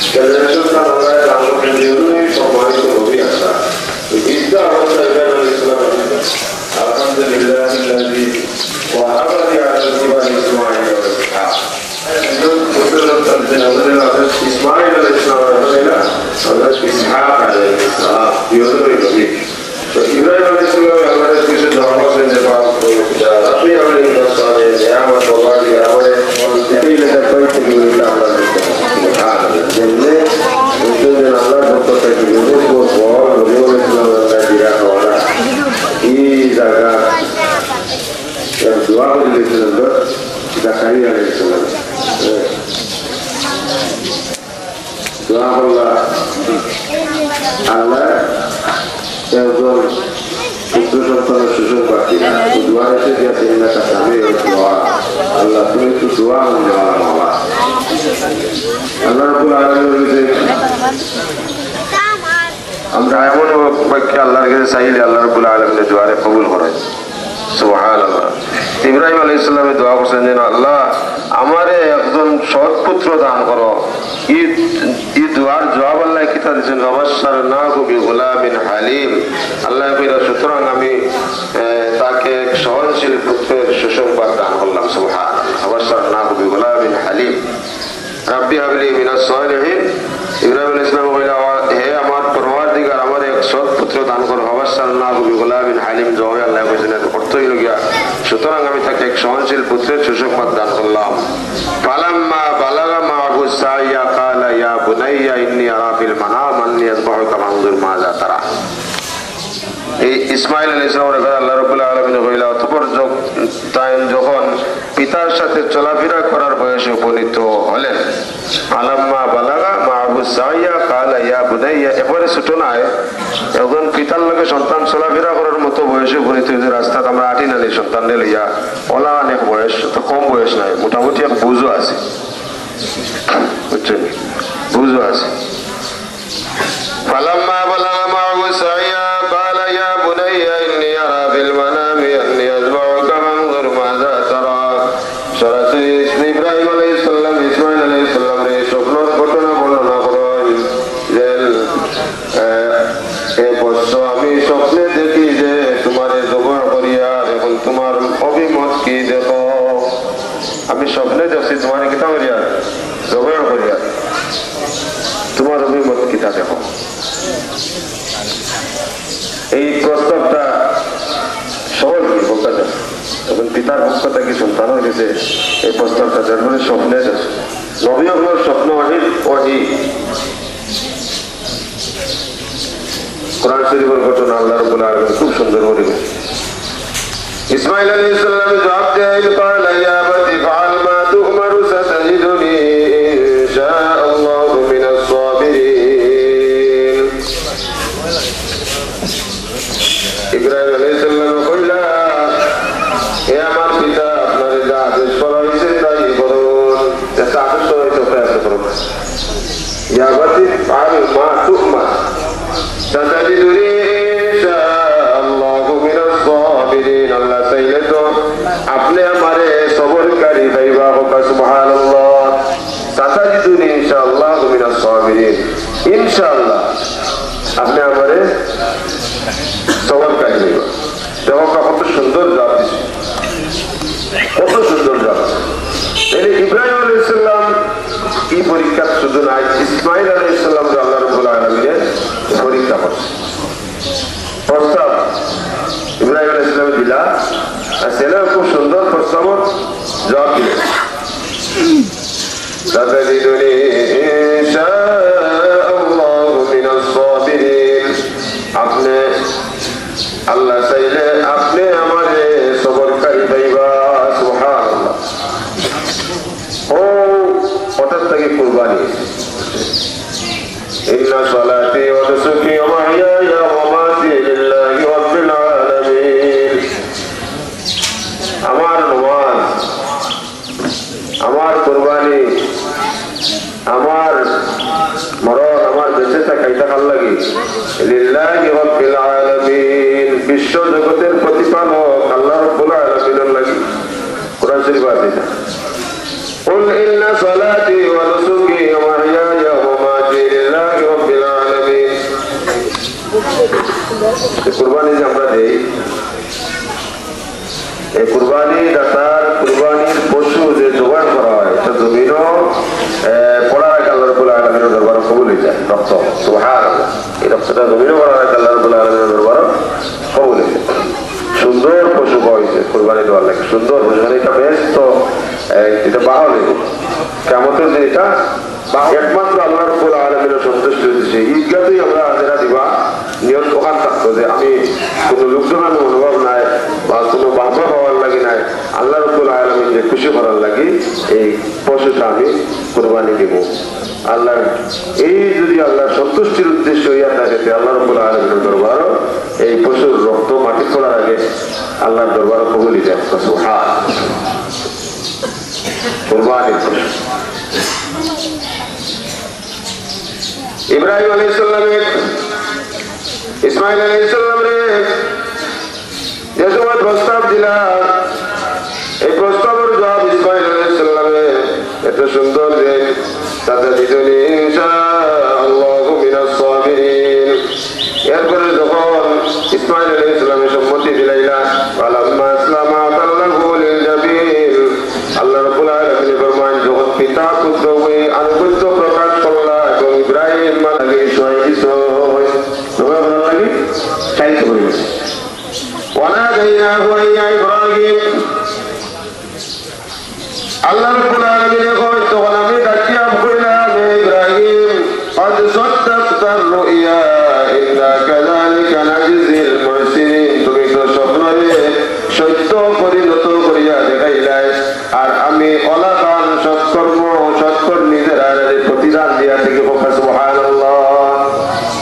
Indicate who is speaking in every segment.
Speaker 1: জেনারেশনটা বাংলায় রামকৃষ্ণ জন্যই সম্মানিত হবি আসা বিদ্যা অবস্থা ইব্রাহিম ইসলাম আলহামদুলিল্লাহ ওয়াহাবাদি আলহিবা ইসমাইল ইসমাইল আলাইহিসসালাম হযরত ইসহাক আলাইহিসসালাম বিয়োদরি নবী তো ইব্রাহিম আলাইহিসসালাম আমাদের কিছু ধর্মসের নেপাল আপনি আমাদের ইনসানে নিয়ামত ওয়ালি আমাদের এই লেখায় থেকে আমরা যেমনি উত্তর আল্লাহ ভক্ত থেকে বহুত বড় নবী আলাইহিসসালাম দিরা হওয়া এই জায়গা দোয়া করে দিয়েছিলেন তো জাকারিয়া আলাইহিসসালাম দোয়া করলা আল্লাহ একজন পুত্র সন্তানের সুযোগ পাচ্ছি না দোয়া এসে গেছে না কাছে আমি দোয়া আল্লাহ তুমি একটু দোয়া মাওলা আল্লাহ রাব্বুল আলামিন আমরা এমন বাক্যে আল্লাহর কাছে চাইলে আল্লাহ রাব্বুল আলামিনের দোয়ারে কবুল করেন সুবহানাল্লাহ ইব্রাহিম আলাইহিস সালামে দোয়া করছেন যে আল্লাহ আমারে একজন সৎ পুত্র দান করো এই দোয়ার জবাব আল্লাহ কিতা দিয়েছেন ওয়াবাশশারনাহু বিগুলামিন হালিম আল্লাহ কইরা সুতরাং আমি তাকে সহনশীল পুত্রের সুসংবাদ দান করলাম সুবহানাল্লাহ ওয়াবাশশারনাহু বিগুলামিন হালিম রাব্বি হাবলি মিনাস সালিহিন ইব্রাহিম আলাইহিস সালাম কইলা হে আমার পরওয়ারদিগার আমার এক সৎ পুত্র দান করো ওয়াবাশশারনাহু বিগুলামিন হালিম জবাব আল্লাহ কইছেন অর্থ হইল গিয়া সুতরাং আমি তাকে এক সহনশীল পুত্রের সুসংবাদ দান করলাম ফালাম্মা বালাগা মা'হু সাইয়া ক্বালা ইয়া বুনাইয়া ইন্নী আরা ফিল মানাম আন্নী আযবাহুকা ফানজুর মাযা তারা এই ইসমাঈল আলাইহিস সালামের কথা আল্লাহ রাব্বুল আলামিন কইলা অতঃপর যখন পিতার সাথে চলাফেরা করার বয়সে উপনীত হলেন আলাম্মা বালাগা মা'হু সাইয়া ক্বালা ইয়া বুনাইয়া এবারে ছোট নয় এখন পিতার লগে সন্তান চলাফেরা করার মতো বয়সে উপনীত হয়েছে রাস্তাতে আমরা আটি নালি সন্তান লইয়া ওলা অনেক বয়স তো কম বয়স নয় মোটামুটি এক বুঝও আছে বুঝছেন বুঝও আছে ফালাম্মা বালাগা মা'হু সাইয়া ক্বালা ইয়া বুনাইয়া ইন্নী আরা ফিল মানামি আন্নী আযবাহুকা ফানজুর মাযা তারা সরাসরি ইব্রাহিম আলাইহিস সালাম ইসমাঈল আলাইহিস সালামের স্বপ্নের ঘটনা বর্ণনা করেন যে হে বৎস আমি স্বপ্নে দেখি যে তোমারে জবাহ করিয়া এখন তোমার অভিমত কি দেখো আমি স্বপ্নে দেখছি তোমারে কিতা করিয়া জবাহ করিয়া তোমার অভিমত কিতা দেখো এই প্রস্তাবটা সহজ বলতে চাই তখন পিতার পক্ষ থেকে সন্তান হয়েছে এই প্রস্তাবটা যার মানে স্বপ্নে নবী হল স্বপ্ন ওহী কোরআন শরীফের ঘটনা আল্লাহ রাব্বুল আলামিন খুব সুন্দর করে ইসমাঈল আলাইহিস সালাম জবাব দেয় ক্বালা ইয়া আবাতি ফাআল মা তু'মারু সাতাজিদুনি ইনশাআল্লাহু মিনাস সাবিরিন ইব্রাহিম আলাইহিস সালাম কইলা হে আমার পিতা আপনারে যা আদেশ করা হয়েছে তাই করুন যেটা আদেশ করা হয়েছে ওটা করুন ইয়া আবাতি ফাআল মা তু'মার সাতাজিদুনি ইনশাআল্লাহু মিনাস সাবিরিন আল্লাহ চাইলে তো আপনি আমারে সবরকারী পাইবা হোকা সুবহানাল্লাহ সাতাজিদুনি ইনশাআল্লাহু মিনাস সাবিরিন ইনশাআল্লাহ আপনি আমারে সবরকারী পাইবা দেখো কত সুন্দর জবাব দিছে কত সুন্দর জবাব এই ইব্রাহিম আলাইহিস সালাম কি পরীক্ষা শুধু নাই ইসমাঈল আলাইহিস সালাম আল্লাহ রাব্বুল আলামিনের পরীক্ষা করছে প্রস্তাব ইব্রাহিম আলাইহিস সালাম দিলা আর ছেলে খুব সুন্দর প্রস্তাব জবাব দিলেন সাতাজিদুনি ইনশাআল্লাহু মিনাস সাবিরিন আপনি আল্লাহ চাইলে আপনি আমারে সবরকারী পাইবা সুবহানাল্লাহ ও হঠাৎ থেকে কুরবানি ইন্না সালাতি ওয়া নুসুকি ওয়া মাহইয়ায়া ওয়া মামাতি লিল্লাহি রাব্বিল আলামিন আমার নামাজ আমার কুরবানি আমার মরণ আমার বেঁচে থাকা এটা কার লাগি লিল্লাহি রাব্বিল আলামিন বিশ্ব জগতের প্রতিপালক আল্লাহ রাব্বুল আলামিনের লাগি শরীফ আছে কুল ইন্না সালাতি ওয়া নুসুকি ওয়া মাহইয়ায়া ওয়া হয়ে যায় রক্ত। সুবহানাল্লাহ। এই রক্তটা জমিনও করা হয় আল্লাহ রাব্বুল আলামিনের দরবারে কবুল হয়েছে। সুন্দর পশু হয়েছে কোরবানি দেওয়ার লাগে, সুন্দর পশু। এটা বেশ তো এটা বাহল কেমতের যে এটা একমাত্র আল্লাহ রাব্বুল আলামিনের সন্তুষ্ট হয়েছে। ঈদগাতেই আমরা হাজিরা দিবা নিয়ত ওখান থাকতো যে আমি কোনো লোকজনের অনুভব নাই বা কোনো বাহবা হওয়ার লাগে নাই, আল্লাহ রাব্বুল আলামিন যে খুশি করার লাগে এই পশুটা আমি কোরবানি দিব। আল্লাহ এই যদি আল্লাহর সন্তুষ্টির উদ্দেশ্য হইয়া থাকে আল্লাহ রাব্বুল আলামিনের দরবার এই পশুর রক্ত মাটি পড়ার আগে আল্লাহর দরবার কবুল যায়। সুবহান কুরবানির পশু। ইব্রাহিম আলাইহিস সালামের ইসমাইল আলাইহিস সালামের যে সময় প্রস্তাব দিলা এই প্রস্তাবের জবাব ইসমাইল আলাইহিস সালামের এত সুন্দর যে তাতে দিদুনি ইনশাআল্লাহু মিনাস সাবিরিন। এরপরে যখন ইসমাইল আলাইহিস সালামের সম্মতি দিলাইলা ফালাম্মা আসলামা তাল্লাহু লিল জাবিন, আল্লাহ রাব্বুল আলামিন ফরমান যখন পিতা পুত্র হয়ে আনুগত্য প্রকাশ করলা এবং ইব্রাহিম লাগে সহিত হয় তোমরা বলার লাগে চাইতে বলি ওয়ানাদাইনাহু ইয়া ইব্রাহিম, আল্লাহ রাব্বুল আলামিন কয় তখন আমি ডাকিয়া বললাম ইব্রাহিম قد صدقت الرؤيا إنا كذلك نجزي المحسنين, তুমি তো স্বপ্নকে সত্য পরিণত করিয়া দেখাইলাই আর আমি অলাদান সৎকর্ম সৎকর নিজের আড়ালে প্রতিদান দিয়া থেকে সুবহানাল্লাহ।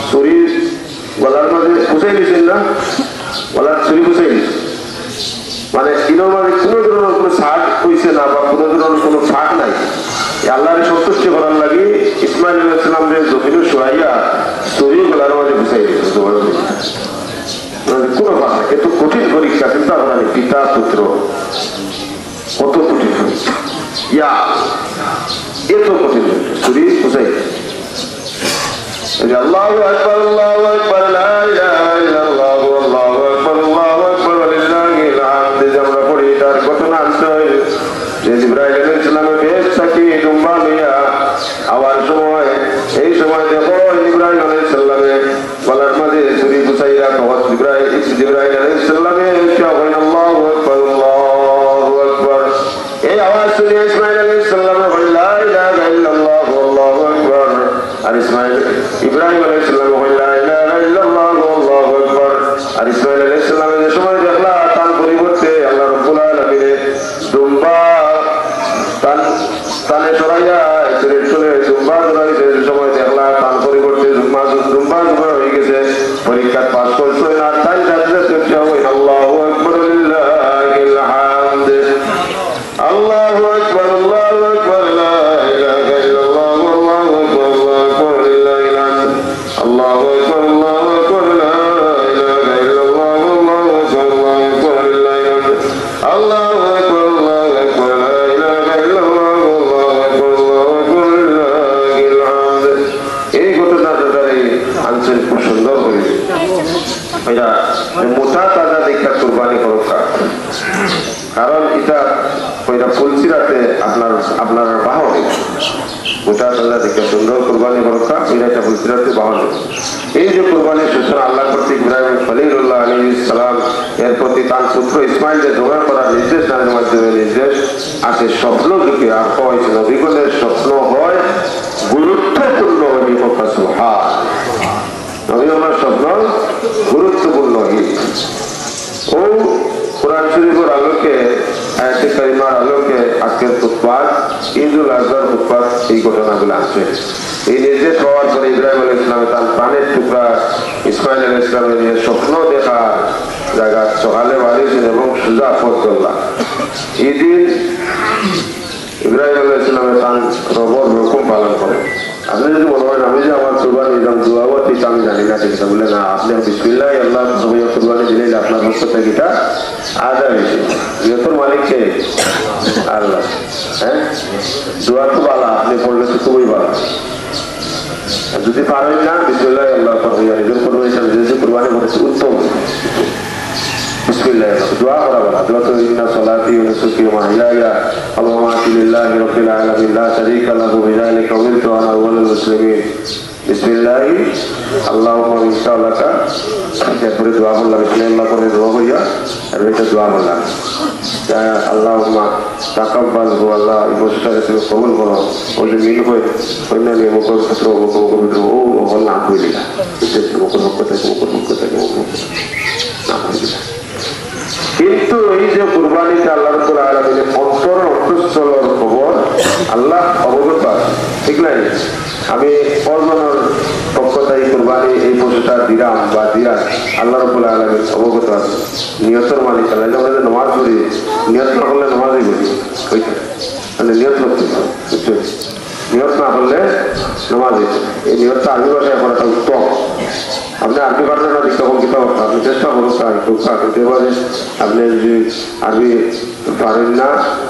Speaker 1: ছুরি গলার মধ্যে পুষাই দিয়েছেন না, গলার ছুরি পুষাই দিয়েছে মানে ইনোর মাঝে কোনো ধরনের কোনো ছাট হয়েছে না বা কোনো ধরনের কোনো ফাঁক নাই। আল্লাহরে সন্তুষ্টি করার লাগে ইসমাইল আলাইহিস সালামের জমিনে শুয়াইয়া ছুরি গলার মাঝে পুষাই দিয়েছে। কোনো ফাঁক নাই। এত কঠিন পরীক্ষা চিন্তা করা নেই, পিতা পুত্র কত কঠিন পরীক্ষা, ইয়া এত কঠিন ছুরি পুষাই আল্লাহু আকবার আল্লাহু আকবার লা ইলাহা ইল্লাল্লাহ আল্লাহু আকবার আল্লাহু আকবার লিল্লাহিল হামদ। আমরা পড়ি তার ঘটনা আছে যে ইব্রাহিম আলাইহিস সালামের বেশ থাকি দুম্বা লইয়া আওয়ার সময় এই সময় দেখো ইব্রাহিম আলাইহিস সালামের গলার মাঝে ছুরি পুষাইয়া তখন ইব্রাহিম আলাইহিস সালামের আল্লাহু আকবার আল্লাহু আকবার এই আওয়াজ শুনে ইসমাইল আলাইহিস সালামের লা ইলাহা ইল্লাল্লাহ আল্লাহু আকবার আর ইব্রাহিম আলাইহিস সালাম লা ইলাহা ইল্লাল্লাহ আল্লাহু আকবার। আর ইসমাইল আলাইহিস সালামের যে সময় দেখলা তার পরিবর্তে আল্লাহ রাব্বুল আলামিন দুম্বা তানে সরাইয়া চলে দুম্বা ধরাইছে, যে সময় দেখলা তার পরিবর্তে দুম্বা হয়ে গেছে। পরীক্ষা পাস করছো না তাই আল্লাহু আকবার লিল্লাহিল হামদ আল্লাহু আকবার আল্লাহু আকবার লা ইলাহা ইল্লাল্লাহ আল্লাহু আকবার আল্লাহু আকবার আল্লাহু আকবার লা ইলাহা ইল্লাল্লাহ আল্লাহু আকবার আল্লাহু আকবার আল্লাহু আকবার লা ইলাহা ইল্লাল্লাহ আল্লাহু আকবার লিল্লাহিল হামদ। এই ঘটনাটা দ্বারা আনছেন খুব সুন্দর করে এটা মোটা তাজা দেখা কুরবানি করকা, কারণ এটা ওইটা ফুলসিরাতে আপনার বাহন মোটা তাজা দেখে সুন্দর কুরবানি করকা এটা ফুলসিরাতে বাহন। এই যে কুরবানির সূচনা আল্লাহ কর্তৃক ইব্রাহিম খলিলুল্লাহ আলাইহিস সালাম এর প্রতি তার পুত্র ইসমাইলকে জোগাড় করার নির্দেশ দানের মাধ্যমে নির্দেশ আসে স্বপ্ন যুগে আর হয়েছে নবীগণের স্বপ্ন হয় গুরুত্বপূর্ণ নবীগণের স্বপ্ন গুরুত্বপূর্ণ ও কোরআন শরীফের আলোকে আয়াতে কারিমার আলোকে আজকের খুতবাত ঈদুল আজহার খুতবাত এই ঘটনাগুলো আছে। এই নির্দেশ পাওয়ার পরে ইব্রাহিম আলাইহিস সালাম তার প্রাণের টুকরা ইসমাইল আলাইহিস সালামের নিয়ে স্বপ্ন দেখা জায়গা সকালে বাড়িয়েছেন এবং সুজা পথ করলাম। এই দিন ইব্রাহিম আলাইহিস সালামের তার রবর রকম পালন করে। আপনি যদি মনে করেন আমি যে আমার কুরবানি দিলাম দুয়াবত এটা আমি জানি না ঠিক বলে না, আপনি বিসমিল্লাহ আল্লাহ কুরবানি দিলে আপনার পক্ষ থেকে এটা আদা হয়েছে। ইয়তর মালিককে আল্লাহ, হ্যাঁ দোয়া খুব ভালো, আপনি পড়লে তো খুবই ভালো। যদি পারেন না বিসমিল্লাহ আল্লাহ নিজের কুরবানি করেছে উত্তম। বিসমিল্লাহ দোয়া করা বলা দোয়া তো ইন্না সালাতি ওয়া নুসুকি ওয়া মাহইয়ায়া আল্লাহুম্মা লিল্লাহি রাব্বিল আলামিন লা শারীকা লাহু বিযালিকা উমিরতু আনা আউওয়ালুল মুসলিমিন বিসমিল্লাহ আল্লাহুম্মা ইনশাআল্লাহকা এরপরে দোয়া করলাম, বিসমিল্লাহ করে দোয়া করিয়া এরপরে এটা দোয়া করলাম, আল্লাহুম্মা তাকাব্বালহু, আল্লাহ এই বছরটাকে তুমি কবুল করো। ওই যে মিল হয়ে অন্যান্য মুখর ক্ষেত্র ও হল নাম হইলি না, মুখর পক্ষ থেকে নাম হইলি না। কিন্তু এই যে কুরবানিতে আল্লাহ রাব্বুল আলামিনের অন্তঃস্থলের খবর আল্লাহ অবগত আছে, ঠিক নাই? আমি কর্মনের পক্ষতাই কুরবানি এই পশুটা দিলাম বা দিলাম, আল্লাহ রাব্বুল আলামিন অবগত আছে। নিয়তের মালিক আল্লাহ। আমরা যে নামাজ পড়ি, নিয়ত না করলে নামাজই পড়ি, মানে নিয়ত করতে বুঝছো, নিয়ত না করলে নামাজই। এই নিয়তটা আরবি ভাষায় করাটা উত্তম। আপনি আরবি পারেন না, তখন কি পাবেন? আপনি চেষ্টা করুন, করতে পারেন। আপনি যদি আরবি পারেন না,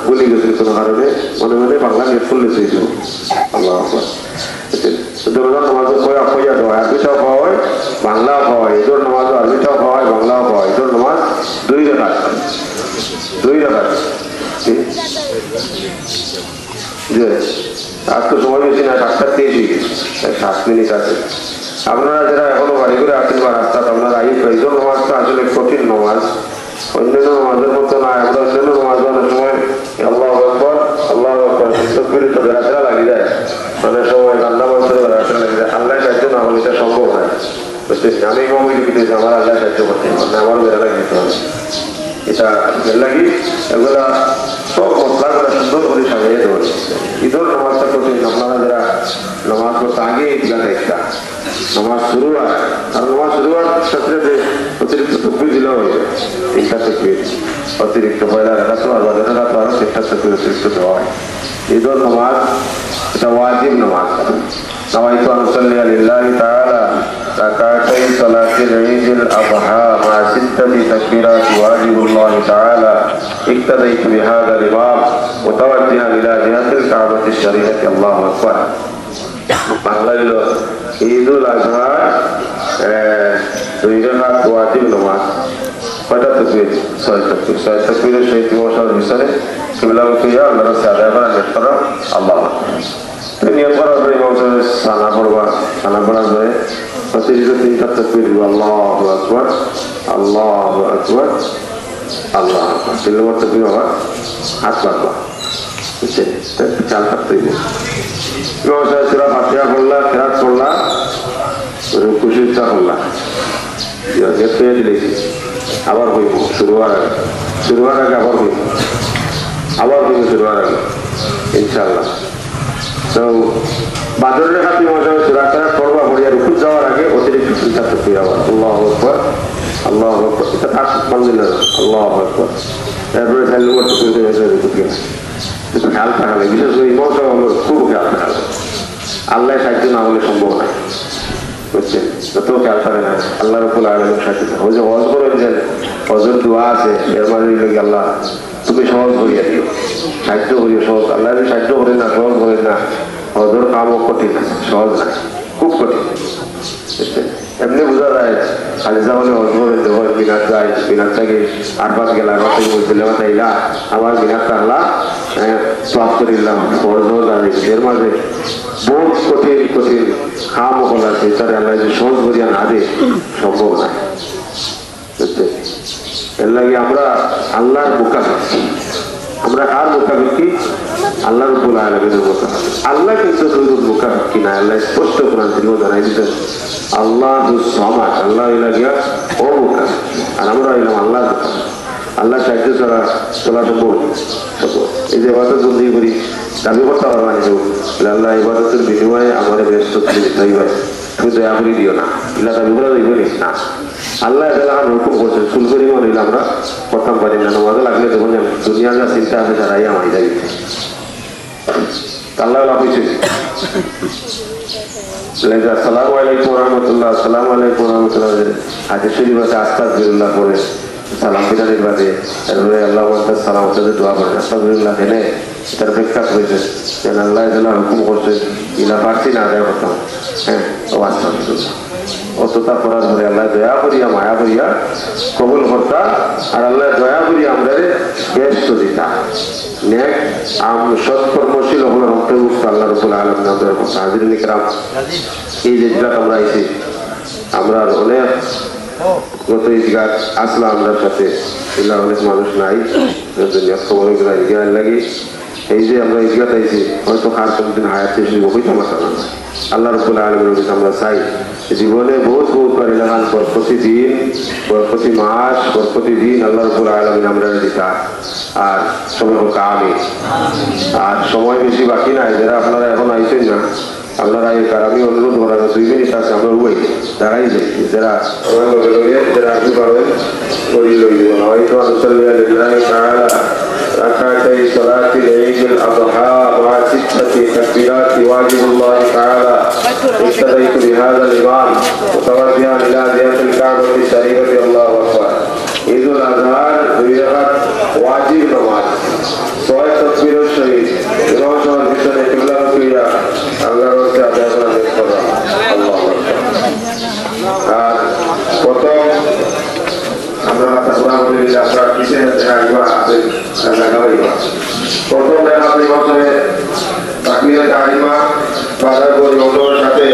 Speaker 1: বলে গেছেন কোনো কারণে, মনে মনে বাংলা নিয়ত করলে চেয়েছিল আল্লাহ নামাজও কইয়া দেওয়া, আরবিটাও পাওয়া হয়, বাংলাও পাওয়া হয়। এদের নামাজও আরবিটাও পাওয়া হয়, বাংলাও পাওয়া হয়। এদের নামাজ 2 রাকাত, 2 রাকাত। আর তো সময় বেশি না, 7:23 হয়ে গেছে, 7 মিনিট আছে। আপনারা যারা এখনো বাড়ি করে আসেন বা রাস্তাতে, আপনারা এই নামাজটা আসলে কঠিন নামাজ, অন্যান্য নামাজের মতো না। আমরা অন্যান্য নামাজ অনেক সময় আল্লাহু আকবার আল্লাহু আকবার তাকবীর তো বেড়াতে লাগে যায়, অনেক সময় আল্লাহ বলতে বেড়াতে লাগে যায়। আল্লাহ সাহায্য না হলে এটা সম্ভব নয়, বুঝতেছি। আমি ইমামই লিখতেছি, আমার আল্লাহ সাহায্য করতে হবে, আমার বেড়া লাগিতে হবে। এটা লাগি এগুলা সব মশলাগুলা সুন্দর করে সাজিয়ে দেবো। ঈদের নামাজটা কঠিন। আপনারা যারা নামাজ পড়তে আগে ঈদগাহ একটা নামাজ শুরু হয়, আর নামাজ শুরু হওয়ার সাথে যে অতিরিক্ত তকবীর দিলেও হয়ে যায়, 3টা তকবীর অতিরিক্ত, পয়লা রাকাত আর বাদের রাকাত আরো 3টা তকবীর অতিরিক্ত দেওয়া হয়। ঈদের নামাজ এটা ওয়াজিব নামাজ। নাওয়াইতু আন উসাল্লিয়া লিল্লাহি তাআলা রাকাতাই সালাতিল ঈদিল আযহা মা 6 তাকবীরাত ওয়াজিবুল্লাহি তাআলা ইক্তাদাইতু বিহাযা ইমাম মুতাওয়াজ্জিহান ইলা জিহাতিল কাবাতিশ শরীফাতি। আল্লাহু আকবার। বাংলা হলো ঈদুল আযহা 2 রাকাত ওয়াজিব নামাজ। কয়টা তকবীর? 6 তকবীর। 6 তকবীরের সহিত মশার ভিতরে কিবলামুখী হয়ে আল্লাহর কাছে আদায় করা, নিয়ত করা আল্লাহ। নিয়ত করার পরে ইমাম সাহেব সানা পড়বা, সানা পড়ার পরে অতিরিক্ত 3টা তকবীর দিব, আল্লাহু আকবার আল্লাহু আকবার আল্লাহু আকবার। 3 নম্বর তকবীর আবার হাত পাতবা, বুঝছেন? চাল থাকতেই ইমাম সাহেব সূরা ফাতিহা পড়লা, কিরাত পড়লা, রুকুর চা পড়লা, নিয়ত করে দিলেছি। আবার হইব শুরু হওয়ার আগে আবার হইব, শুরু হওয়ার আগে ইনশাআল্লাহ। তো বাদর রেখাত মশাই সুরাটা পড়বা, পড়িয়া রুকু যাওয়ার আগে অতিরিক্ত 3টা তকবীর আবার আল্লাহু আকবার আল্লাহু আকবার। এটা তার বাংলা আল্লাহু আকবার। এরপরে চাইলে তকবীর দিয়ে রুকু গেলে একটু খেয়াল থাকলে, বিশেষ করে ইমাম সাহেব আমার খুব খেয়াল থাকলে, আল্লাহ সাহায্য না হলে সম্ভব নয়, বুঝছেন? যত খেয়াল থাকে না আল্লাহ রাব্বুল আলামিন সাহায্য। ওই যে হজ করেন যে হজের দোয়া আছে, এর মানে আল্লাহ তুমি সহজ করিয়া দিও, সাহায্য করিও সহজ। আল্লাহ যদি সাহায্য করেন না, সহজ করেন না, হজের কামও কঠিন, সহজ না, খুব কঠিন। এমনি বোঝা যায় খালিজা হলে হজ করেন, যখন মিনার যায়, মিনার থেকে আরবাস গেলা, আরবাস থেকে বলছিলাম তাইলা আমার মিনারটা আল্লাহ সব করিলাম, হজও জানি। এর মাঝে বহুত কঠিন কঠিন কাম করা আছে, তারা আল্লাহ যে সহজ করিয়া না দে সম্ভব না, বুঝছেন? এর লাগে আমরা আল্লাহর মুখাপেক্ষি, আমরা কার মুখাপেক্ষি? আল্লাহ রাব্বুল আলামিনের মুখাপেক্ষি। আল্লাহ কিন্তু শুধু মুখাপেক্ষি না, আল্লাহ স্পষ্ট কোরআন থেকে জানাই দিতেন আল্লাহুস সামাদ, আল্লাহ হইলা ও মুখাপেক্ষি, আর আমরা হইলাম আল্লাহ। আল্লাহ সাহায্য ছাড়া চলা সম্ভব। এই যে ইবাদত বন্দী করি, দাবি করতে পারবা না কেউ, আল্লাহ ইবাদতের বিনিময়ে আমাদের ব্যস্ত তুমি দয়া করে দিও না, ইল্লা দাবি করে দিবে না। আল্লাহ এখন হুকুম করছেন, ফুল পরিমাণ হইলে আমরা করতাম পারি না। নামাজে লাগলে দেখুন দুনিয়ার যা চিন্তা আছে তারাই আমার যাই আল্লাহ লাভ হয়েছে। আসসালামু আলাইকুম রহমতুল্লাহ, আসসালামু আলাইকুম রহমতুল্লাহ। হাদিস শরীফ আছে আস্তাগফিরুল্লাহ পড়ে সালাম বিদায়ের বাদে এরপরে আল্লাহ সালাম দোয়া করেন, আস্তাগফিরুল্লাহ এনে এটার ব্যাখ্যা করেছে যেন আল্লাহ হুকুম করছে ইলা পারছি না আদায় করতাম। হ্যাঁ, ও আস্তাগফিরুল্লাহ। অতটা করার পরে আল্লাহ দয়া করিয়া মায়া করিয়া কবুল করতা আর আল্লাহ দয়া করিয়া আমরা ব্যস্ত দিতা নেক সৎকর্মশীল হলো রক্তে উঠতো আল্লাহ রব্বুল আলামিন আমাদের কথা হাজির নিকরাম এই যে জায়গা আমরা আইছি আমরা অনেক গত জায়গা আসলাম আমরা সাথে এগুলা অনেক মানুষ নাই খবর লাগি এই যে আমরা ইজগাত আইছি হয়তো কার কোনদিন হায়াত শেষ হইব হইতাম না আল্লাহ রাব্বুল আলামিনের কাছে আমরা চাই জীবনে বহুত করে লাগান প্রতিদিন প্রতি মাস প্রতিদিন আল্লাহ রাব্বুল আলামিন আমরা দিতা আর সময় হোক আমিন আর সময় বেশি বাকি নাই যারা আপনারা এখন আইছেন না আপনারা এই আমি অনুরোধ করার 2 মিনিট আছে আমরা ওই দাঁড়াই যাই যারা যারা আসতে পারবেন ওই লই দেবেন হয়তো ركعتي صلاة العيد الأضحى مع 6 تكبيرات واجب الله تعالى اقتديت بهذا الإمام متوجها إلى زيارة الكعبة الشريفة الله أكبر عيد الأضحى بيرقت واجب نماز سواء تكبير الشهيد إمام شهر بسنة قبلة رسولية الله رسول أدائنا نذكر الله أكبر প্রথম আমরা তাকওয়া বলি আপনারা কিসে দেখাইবা দেখাইবা প্রথম দেখা দুই বছরে তাকবীরে তাহরিমা বাজার করে ওদের সাথে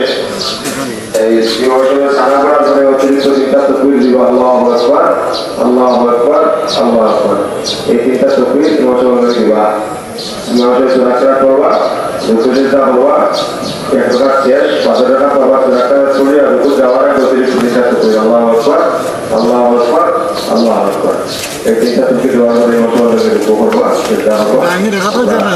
Speaker 1: এই বছরে সারা করার পরে অতিরিক্ত তিনটা তাকবীর দিব আল্লাহু আকবার আল্লাহু আকবার আল্লাহু আকবার এই তিনটা তাকবীর বছরে দিবা নয় সুরাত পড়বা রুকুটা পড়বা এক রাকাত শেষ পাঁচ রাকাত পড়বা রাকাত পড়ে রুকু যাওয়ার আগে অতিরিক্ত তিনটা তাকবীর আল্লাহু আকবার আল্লাহু আকবার আল্লাহু আকবার এই তিনটা তাকবীর দেওয়ার পরে বছরে রুকু করবা সেটা হবে আমি দেখাতে জানা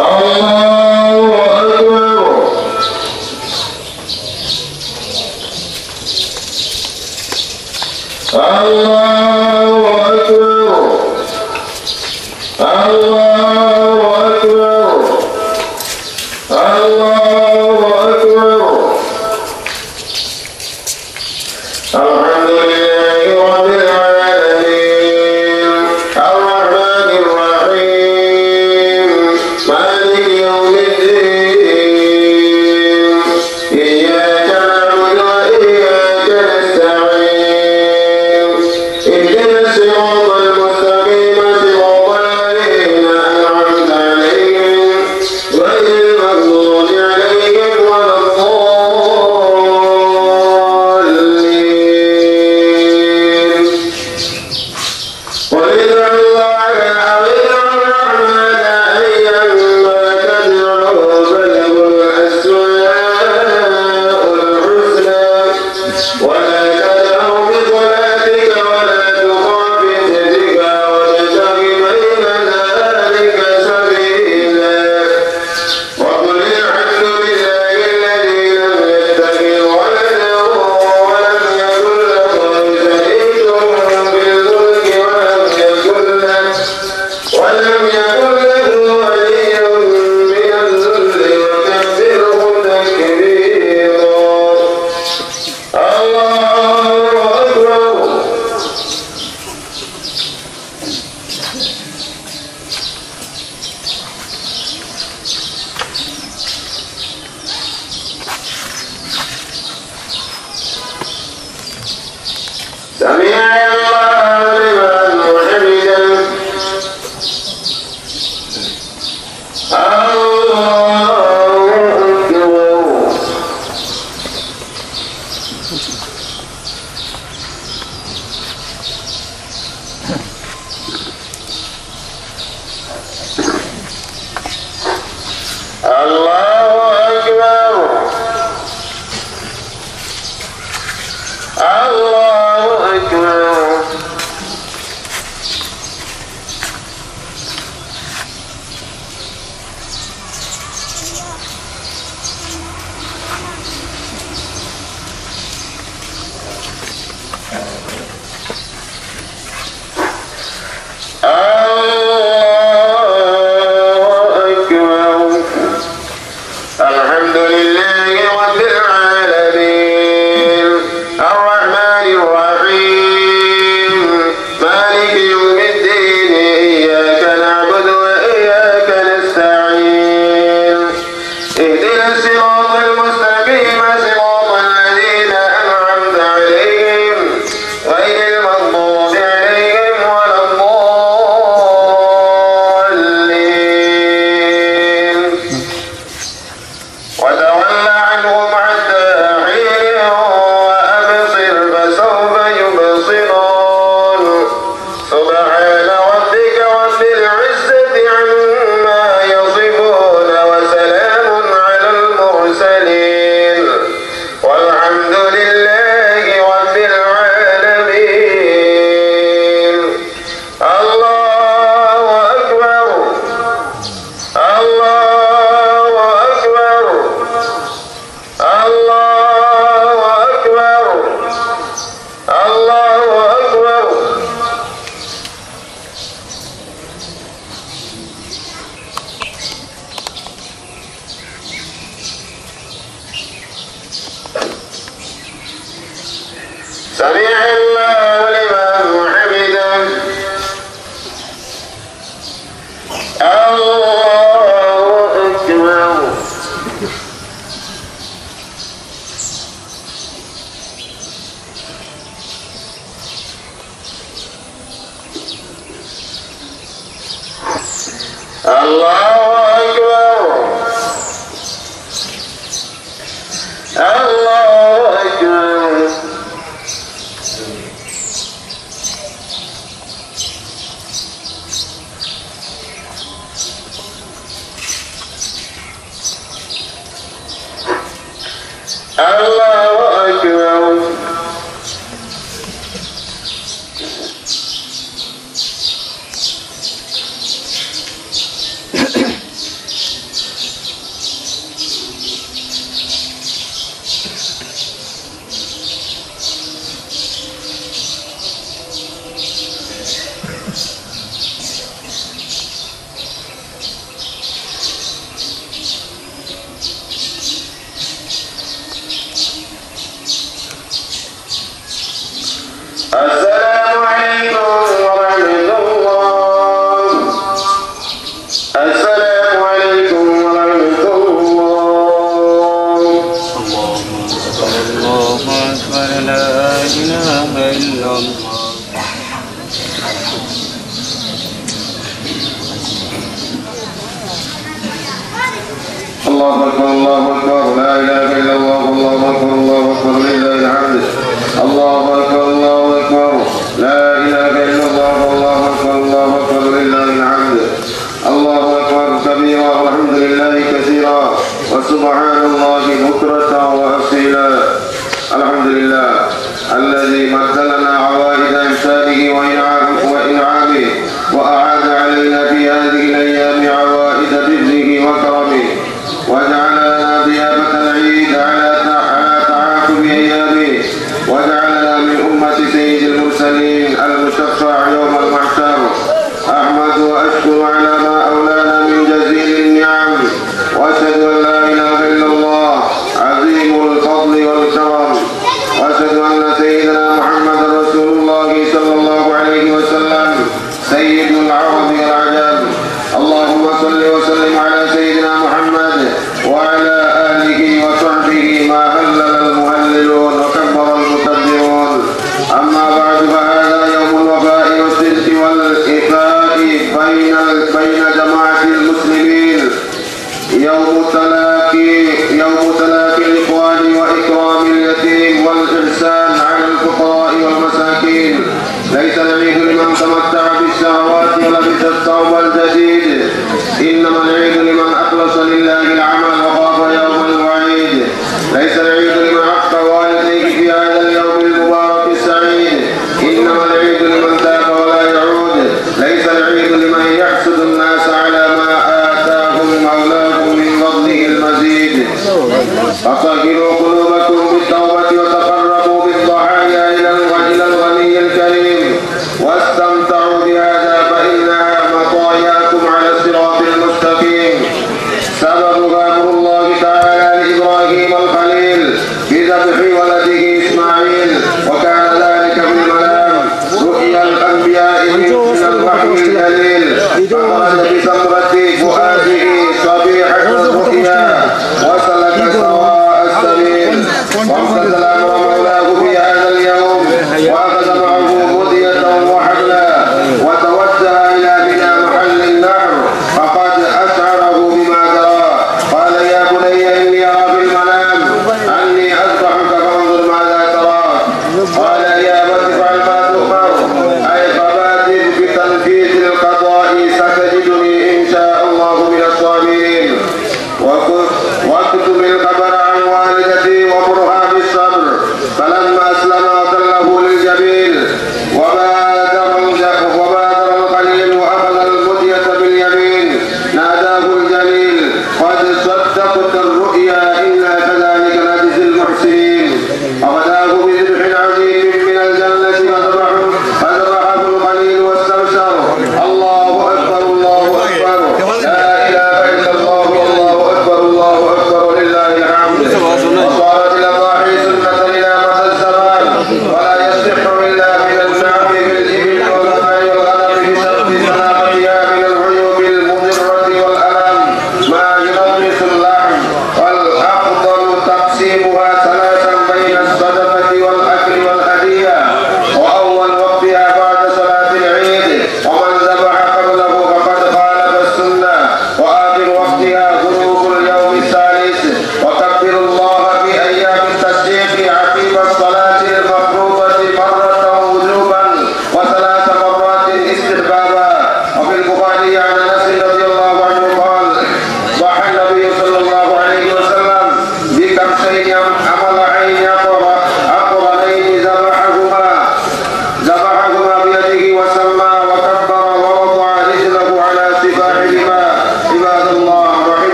Speaker 1: Allahu Akbar Allahu Akbar Allahu Akbar Allahu Akbar Alhamdulillahi Rabbil Alamin Ar-Rahmanir Rahim Maliki Yawmiddin Iyyaka na'budu wa iyyaka nasta'in Ihdinas siratal mustaqim siratal ladzina an'amta 'alaihim ghayril maghdubi 'alaihim waladdallin قل ادعوا الله أو ادعوا الرحمن أيما تدعوا فله الأسماء الحسنى ولا تدعوا بصلاتك ولا تخافت بها وابتغ بين ذلك سبيلا وقل الحمد لله الذي لم يتخذ ولدا ولم يكن له شريك في الملك ولم يكن له ولي من الذل وكبره تكبيرا الله أكبر سمع الله لمن حمده الله أكبر الله أكبر الله أكبر
Speaker 2: ستجدني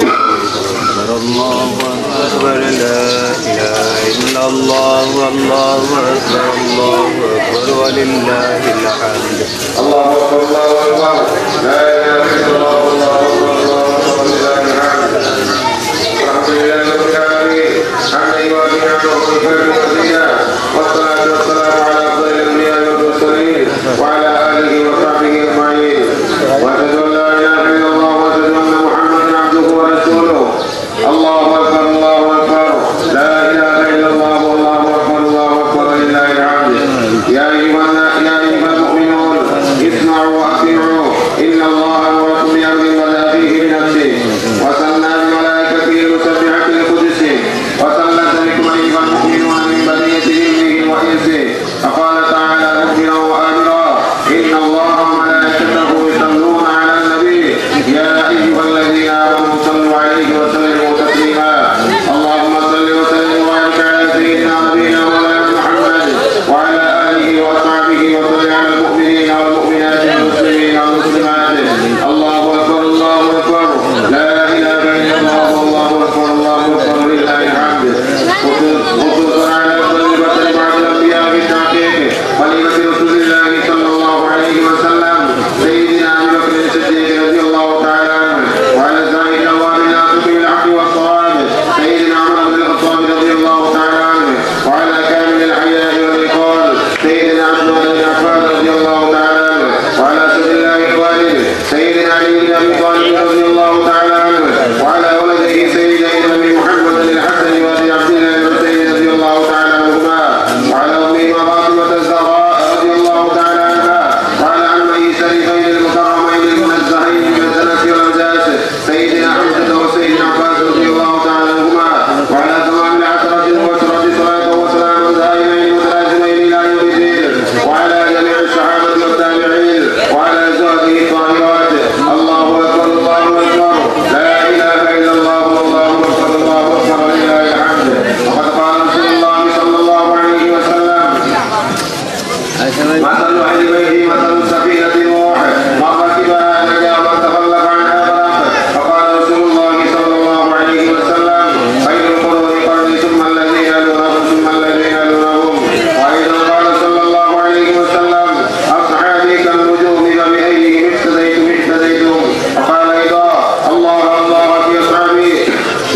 Speaker 2: الله أكبر لا إله إلا الله والله أكبر الله أكبر ولله الحمد
Speaker 1: الله أكبر الله أكبر لا إله إلا الله والله أكبر الله أكبر ولله الحمد الحمد لله رب العالمين حمدا يوافي نعمه ويكافئ مزيدا والصلاة والسلام على أفضل الأنبياء والمرسلين وعلى آله وصحبه أجمعين وأشهد أن لا إله إلا الله وأشهد أن محمدا عبده ورسوله الله أكبر الله أكبر لا إله إلا الله والله أكبر الله أكبر ولله الحمد يا أيها المؤمنون اسمعوا وأطيعوا إن الله أمركم بأمر بدأ فيه بنفسه وثنى بملائكته المسبحة القدس وثلث بكم أيها المؤمنون من بنية جنه وإنسه فقال تعالى مخبرا وآمرا إن الله وملائكته يصلون على النبي يا أيها الذين آمنوا صلوا عليه وسلموا تسليما اللهم صل وسلم وبارك على سيدنا نبينا مولانا محمد وعلى آله وصحبه وسلم على المؤمنين والمؤمنات والمسلمين والمسلمات الله أكبر الله أكبر لا إله إلا الله والله أكبر الله أكبر ولله الحمد خصوصا على طيبة بعض الأنبياء بالتحقيق خليفة رسول الله صلى الله عليه وسلم سيدنا أبي بكر الصديق رضي الله تعالى عنه وعلى سائر الأوامر بالحق والصواب سيدنا عمر بن الخطاب رضي الله تعالى عنه وعلى كامل الحياء والإقامة سيدنا عثمان بن عفان رضي الله تعالى عنه وعلى سيد الله إخوانه سيدنا علي بن أبي طالب رضي الله تعالى عنه وعلى ولده سيدنا النبي محمد الحسن وأبي عبد الله الحسين رضي الله تعالى عنهما وعلى أمه فاطمة الزهراء رضي الله تعالى عنها وعلى عمه الشريفين المكرمين المنزهين من الزنة والأمجاس سيدنا حمزة وسيدنا عباس رضي الله تعالى عنهما وعلى تمام العشرة المبشرة صلاة وسلام دائمين متلازمين إلى يوم الدين وعلى جميع الصحابة والتابعين وعلى أزواجه الطاهرات الله أكبر الله أكبر لا إله إلا الله والله أكبر الله أكبر ولله الحمد وقد قال رسول الله صلى الله عليه وسلم مثل أهل بيتي مثل سفينة نوح من ركبها نجا ومن تخلف عنها غرق فقال رسول الله صلى الله عليه وسلم خير القرون قرني ثم الذين يلونهم ثم الذين يلونهم وأيضا قال صلى الله عليه وسلم أصحابي كالنجوم فبأيهم اهتديتم وقال أيضا الله الله في أصحابي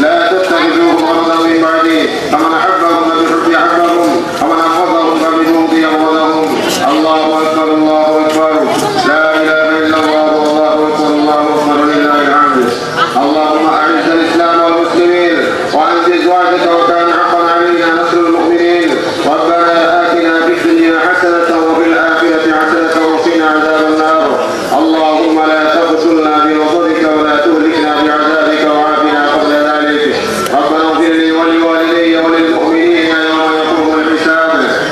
Speaker 1: لا تتخذوهم غرضا من بعدي فمن أحبهم فبحبي أحبهم ومن أبغضهم فببغضي أبغضهم الله أكبر الله أكبر لا إله إلا الله والله أكبر الله أكبر ولله الحمد اللهم أعز الإسلام والمسلمين وأنزل وعدك وكان حقا علينا نصر المؤمنين ربنا آتنا في الدنيا حسنة وفي الآخرة حسنة وقنا عذاب النار اللهم لا تقتلنا بنظرك ولا تهلكنا بعذابك وعافنا قبل ذلك ربنا اغفر لي ولوالدي وللمؤمنين يوم يقوم الحساب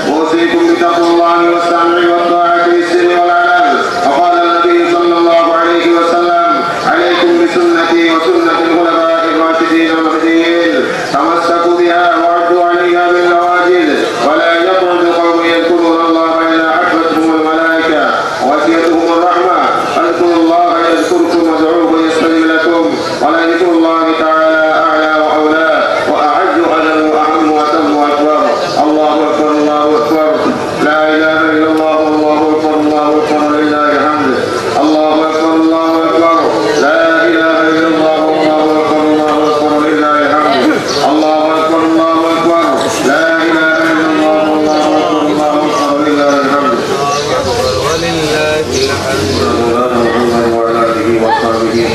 Speaker 1: وأوصيكم بتقوى الله والسمع والطاعة بالسر والعلن وقال النبي صلى الله عليه وسلم عليكم بسنتي وسنة الخلفاء الراشدين المهديين تمسكوا بها وعدوا عليها بالنواجذ ولا يقعد قوم يذكرون الله إلا حفتهم الملائكة وغشيتهم الرحمة فاذكروا الله يذكركم وادعوه يستجب لكم ولذكر الله تعالى أعلى وأولى وأعز أجل وأهم وأتم وأكبر الله أكبر الله أكبر لا إله إلا الله والله أكبر الله أكبر ولله الحمد الله أكبر الله أكبر لا إله إلا الله والله أكبر الله أكبر ولله الحمد الله أكبر الله أكبر لا إله إلا الله والله أكبر الله أكبر ولله الحمد
Speaker 2: ولله الحمد
Speaker 1: وعلى آله وصحبه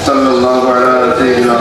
Speaker 1: صلى الله على سيدنا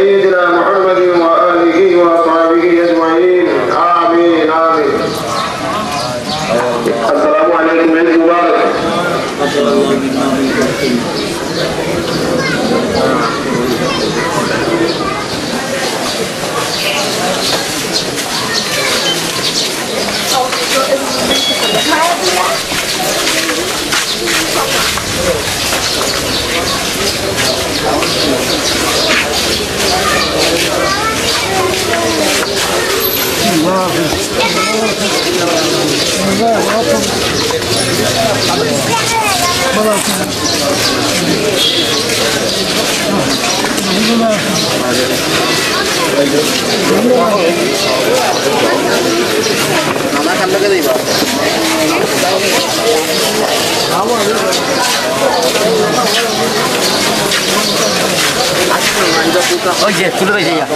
Speaker 1: سيدنا محمد وآله وأصحابه أجمعين آمين آمين. السلام عليكم عيد مبارك.
Speaker 3: Oye, tú lo ves ya.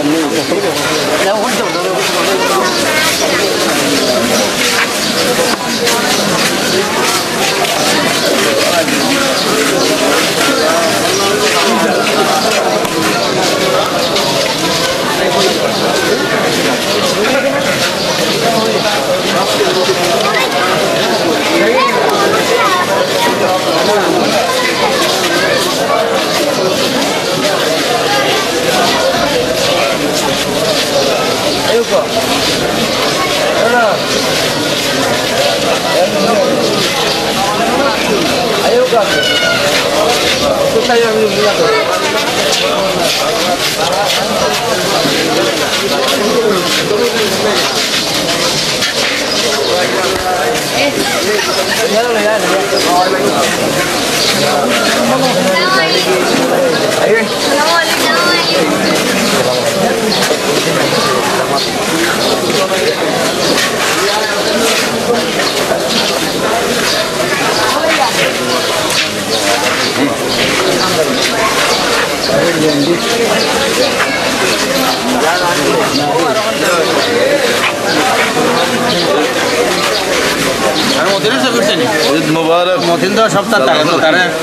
Speaker 4: মুবারক মতিন তো সপ্তাহ তারে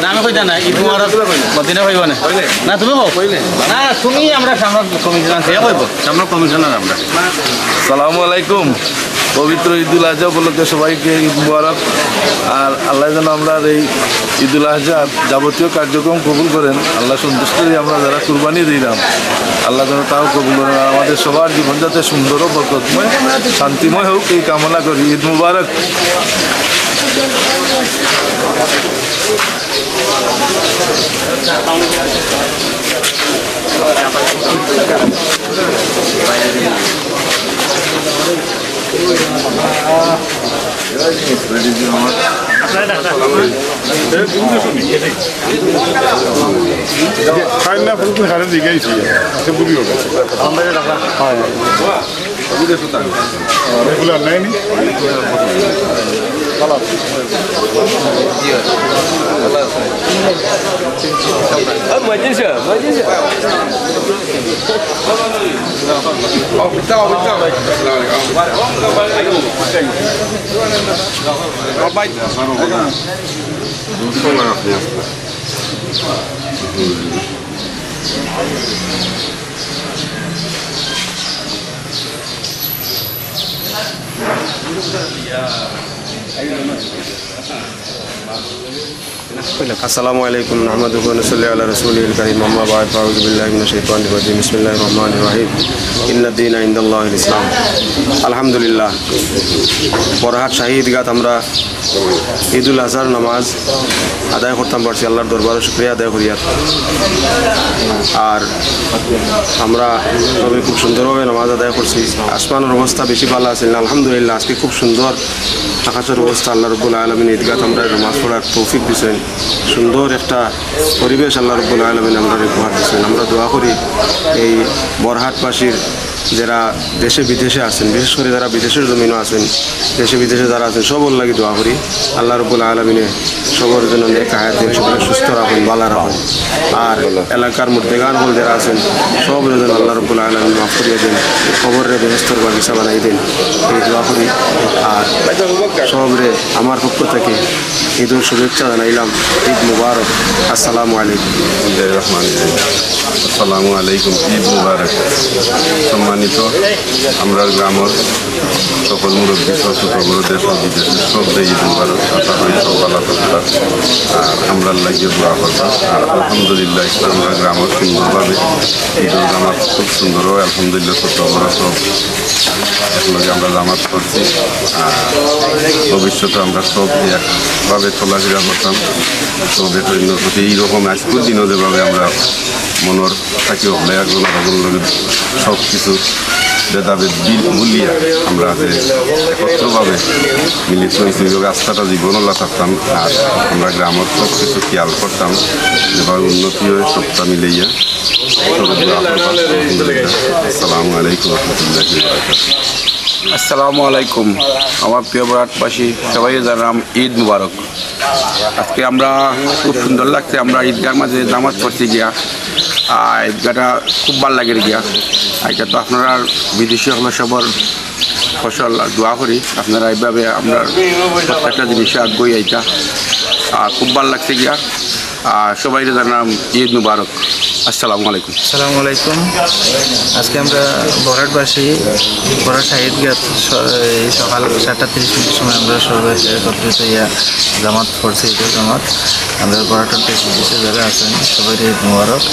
Speaker 4: নামে কইতা না ঈদ মুবারক মতিনে কইব না না তুমি কও কইলে না তুমি আমরা সামনে কমিশনার সে কইব সামনে কমিশনার আমরা
Speaker 5: আসসালামু আলাইকুম। পবিত্র ঈদুল আজহা উপলক্ষে সবাইকে ঈদ মুবারক। আর আল্লাহ যেন আমরা এই ঈদুল আজহার যাবতীয় কার্যক্রম কবুল করেন। আল্লাহ সন্তুষ্ট হয়ে আমরা যারা কুরবানি দিলাম আল্লাহ যেন তাও কবুল করেন। আর আমাদের সবার জীবন যাতে সুন্দর ও বরকতময় শান্তিময় হোক এই কামনা করি। ঈদ মুবারক।
Speaker 6: খাইনা ফুল খারে দিগাইছি সে বুঝি হবে
Speaker 4: আমাদের রাখা হয়
Speaker 6: রেগুলার নাই নি
Speaker 2: আসসালামু আলাইকুম নাহমাদুহু ওয়া নুসাল্লি আলা রাসূলিল কারীম আম্মা বা'দ ফাউযু বিল্লাহি মিনাশ শাইতানির রাজীম বিসমিল্লাহির রহমানির রহিম ইন্নাদ দীনা ইনদাল্লাহিল ইসলাম। আলহামদুলিল্লাহ বরহাট শাহী ঈদগাহ আমরা ঈদুল আজহার নামাজ আদায় করতাম পারছি। আল্লাহর দরবারে শুকরিয়া আদায় করি। আর আমরা সবাই খুব সুন্দরভাবে নামাজ আদায় করছি। আসমানের অবস্থা বেশি ভালো আছে না আলহামদুলিল্লাহ। আজকে খুব সুন্দর আকাশের অবস্থা। আল্লাহ রাব্বুল আলামিন ঈদগাহ আমরা নামাজ পড়ার তৌফিক দিয়েছেন। সুন্দর একটা পরিবেশ আল্লাহ রাব্বুল আলামিন আমরা উপহার দিয়েছেন। আমরা দোয়া করি এই বরহাটবাসীর যারা দেশে বিদেশে আছেন, বিশেষ করে যারা বিদেশের জমিনও আছেন, দেশে বিদেশে যারা আছেন সবর লাগি দোয়া করি আল্লাহ রাব্বুল আলামিনে সবার জন্য নেক হায়াত দেন, সবাই সুস্থ রাখুন, ভালো রাখুন। আর এলাকার মুর্দেগান হল যারা আছেন সবের জন্য আল্লাহ রাব্বুল আলামিন মাফ করিয়ে দেন, কবরের বেহেশতের বাগিচা বানাই দেন, এই দোয়া করি। আর সবরে আমার পক্ষ থেকে ঈদের শুভেচ্ছা জানাইলাম। ঈদ মুবারক। আসসালামু আলাইকুম।
Speaker 7: আসসালামু আলাইকুম। ঈদ মুবারক। সম্মানিত আমরা গ্রামের সকল মুরব্বী ছোট বড় দেশ ও বিদেশের সব ঈদ মুবারক। আশা করি সব ভালো থাকবা আর আমরা লাগিয়ে দোয়া করবা। আর আলহামদুলিল্লাহ আমরা গ্রামের সুন্দরভাবে ঈদের জামাত খুব সুন্দর হয় আলহামদুলিল্লাহ। ছোট বড় সব একলগে আমরা জামাত করছি। আর ভবিষ্যতে আমরা সব একভাবে চলাফেরা করতাম। তো বেতনের প্রতি এইরকম আজকের দিনও যেভাবে আমরা মনের থাকি হলে একজন লগে সব কিছু ভেদাভেদ ভুলিয়া আমরা একত্রভাবে মিলিত হয়েছি, রাস্তাটা জীবনলা থাকতাম। আর আমরা গ্রামের সব কিছু খেয়াল করতাম যেভাবে উন্নতি হয়ে সবটা মিলাইয়া। আসসালামু আলাইকুম রহমতুল্লাহ।
Speaker 8: আসসালামু আলাইকুম। আমার প্রিয় বরাটবাসী সবাই জানাম ঈদ মুবারক। আজকে আমরা খুব সুন্দর লাগছে, আমরা ঈদগার মাঝে জামাত পড়ছি গিয়া। ঈদগাটা খুব ভালো লাগে গিয়া। এটা তো আপনারা বিদেশি হলো সবর ফসল দোয়া করি আপনারা এইভাবে আমরা প্রত্যেকটা জিনিসে আগ্রহী এইটা। আর খুব ভালো লাগছে গিয়া। আর সবাই জানাম ঈদ মুবারক। আসসালামু আলাইকুম।
Speaker 9: আসসালামু আলাইকুম। আজকে আমরা বরাটবাসী বরাট ঈদগাহ সকাল 7:30 সময় আমরা সবাই একত্রিত হইয়া জামাত পড়ছি। ঈদের জামাত আমরা বরাটের দেশ বিদেশে যারা আছেন সবাই ঈদ মুবারক।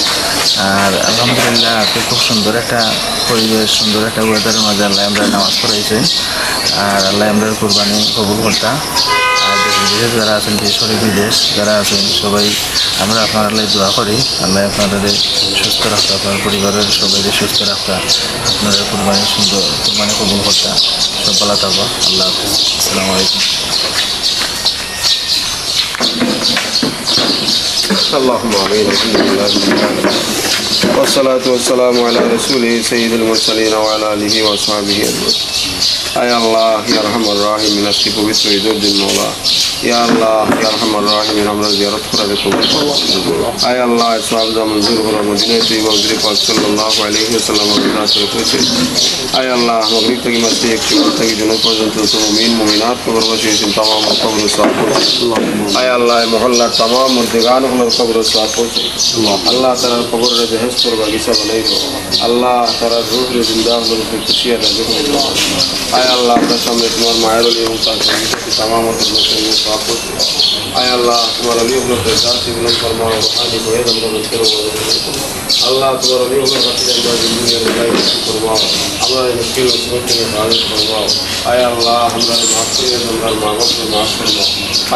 Speaker 9: আর আলহামদুলিল্লাহ আজকে খুব সুন্দর একটা পরিবেশ, সুন্দর একটা ওয়েদারের মাঝে আল্লাহ আমরা নামাজ পড়াইছে। আর আল্লাহ আমরা কুরবানি কবুল করতা। আর দেশ বিদেশে যারা আছেন, বিশেষ করে বিদেশ যারা আছেন সবাই আমরা আপনার আল্লাহ দোয়া করি আল্লাহ আপনাদের সুস্থ রাখতা, আপনার পরিবারের সবাই সুস্থ রাখতা, আপনাদের কুরবানি সুন্দর কুরবানি কবুল করতা। সব ভালো থাকবো। আল্লাহ হাফিজ। আসসালামু আলাইকুম।
Speaker 2: اللهم آمين. الحمد لله رب العالمين والصلاة والسلام على رسوله سيد المرسلين وعلى آله وأصحابه أجمعين. আয় আল্লাহ ইয়া রহমান রাহিমিন, আজকে পবিত্র ঈদের দিন মওলা। ইয়া আল্লাহ ইয়া রহমান রাহিমিন, আমরা জিয়ারত করার কবুল করো। আয় আল্লাহ সওয়াব যা মঞ্জুর করো। মদিনায় তৈয়বা হুজুর পাক সাল্লাল্লাহু আলাইহি ওয়াসাল্লাম রসুল করেছে। আয় আল্লাহ মাগরিব থেকে মাসরিক শুরু থেকে জুনুব পর্যন্ত মুমিন মুমিনাত কবরবাসী আছেন तमाम কবর সাফ করো। আয় আল্লাহ মহল্লার तमाम মুর্দেগানগুলোর কবর সাফ করো। আল্লাহ তাআলার কবরের বেহেশতের বাগিচা বানাই দাও। আল্লাহ তাআলার রূহে জিন্দা হলকে খুশিয়া রাখো। আয় আল্লাহ আপনার সামনে তোমার মায়ের অলি এবং তার तमाम मुसलमानों को साफ করো। আয় আল্লাহ তোমার অলি হলকে দাসী বিলন ফরমাও, রুহানি বয়ে আমরা করো। আল্লাহ তোমার অলি হলকে খাতিরে আমরা দুনিয়ার লাইফ ফরমাও, আমরা মুশকিল মুসিবত থেকে হাজির ফরমাও। আয় আল্লাহ আমরা মাফ করে আমরা মাগফিরাত মাফ ফরমাও।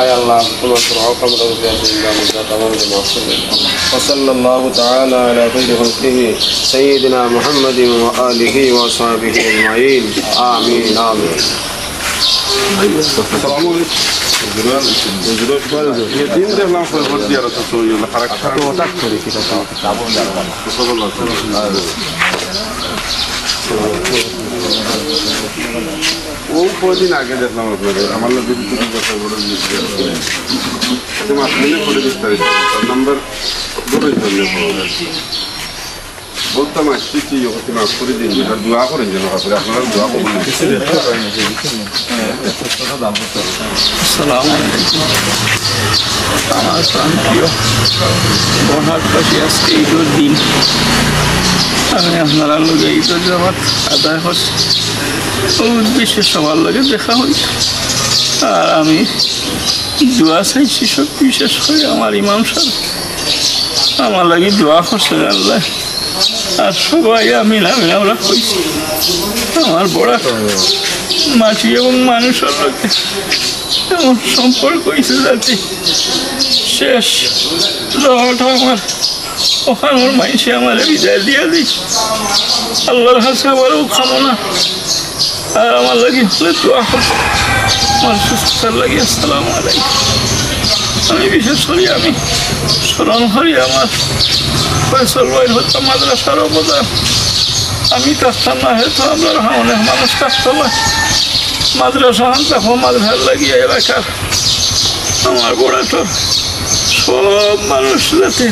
Speaker 2: আয় আল্লাহ তোমার রহমত আমরা উপরে জিন্দা মুজা तमाम के माफ फरमाओ। वसल्लल्लाहु ताला अला खैरि खल्क़िहि सय्यिदिना मुहम्मदिन व आलिहि व अस्हाबिहि अजमाइन। आमीन आमीन।
Speaker 7: আসসালামু আলাইকুম। ये दिन देखलाম ফরফর দিয়া রাখছো তো ইলা হারাক হারাক ওটা করে কি কথা যাবো যাবো ও কদিন আগে দেখলাম আপনাদের আমার লোক দুটো কথা বড় জিনিস তোমার মনে পড়ে বিস্তারিত নাম্বার ধরে ধরে বলতাম আসছি কি হতে মাফ করে দিন, যেটা দোয়া করেন যেন আপনারা দোয়া করবেন।
Speaker 9: আসসালামু আলাইকুম। আমার প্রিয় বরাটবাসী, আজকে ঈদের দিন আমি আপনারা লোকে ঈদের জামাত আদায় করছি। বিশেষ সবার লোকে দেখা হয়েছে। আর আমি দোয়া চাইছি সব, বিশেষ করে আমার ইমাম সাহেব আমার লাগে দোয়া করছেন আল্লাহ। আর সবাই আমি আমরা কইছি আমার বরাট মাটি এবং মানুষের লোকে এমন সম্পর্ক হয়েছে যাতে শেষ দোয়াটা আমার ওখানে ওর মাইসে আমার বিদায় দিয়ে দিই। আল্লাহর কাছে আমারও কামনা আর আমার লাগে হলে দোয়া করছে আমার সুস্থতার লাগে। আসসালামু আলাইকুম। আমি বিশেষ করি আমি স্মরণ করি আমার ফয়সল ভাইয়ের হত্যা মাদ্রাসার অবদান। আমি থাকতাম না হয়তো আমরা অনেক মানুষ থাকতো না মাদ্রাসা দেখো মাদ্রাসার লাগিয়ে এলাকার আমার গোড়া তোর সব মানুষ যাতে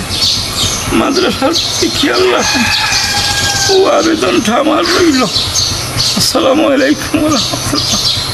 Speaker 9: মাদ্রাসার খেয়াল রাখেন ও আবেদনটা আমার রইল আসসালামু আলাইকুম ওয়া রাহমাতুল্লাহ